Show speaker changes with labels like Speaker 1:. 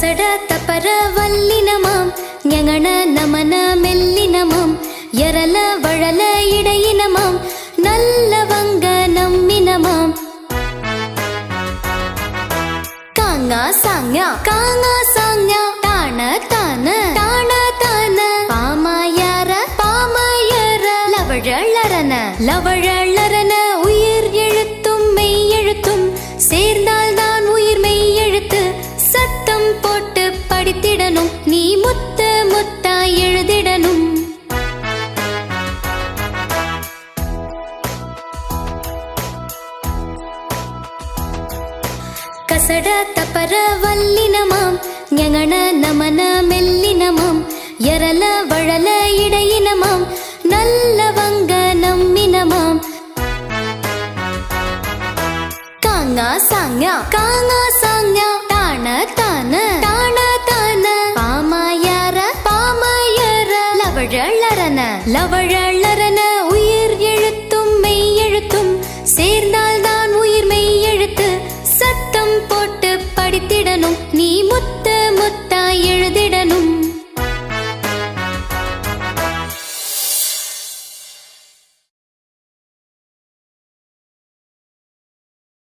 Speaker 1: ಕಸಡ ತಪರ ವಲ್ಲಿನಮಾಂ ஞங்கன நமன மெல்லினமாம் எரல வழல இடையினமாம் நல்லவங்க நம்மினமாம் காங்கா சாங்யா தான தான பாமாயர லவழலரன உயிர் எழுத்தும் மெய் எழுத்தும் சேர்ந்தால்தான் உயிர் மெய் எழுத்து சத்தம் போட்டு படித்திடணும் நீ முத்து முத்தா எழுதிடணும் கசட தப்பர வல்லினமாம் ஞங்கன நமன மெல்லினமாம் எரல வழல இடையினமாம் நல்லவங்க நம்மினமாம் காங்கா சாங்யா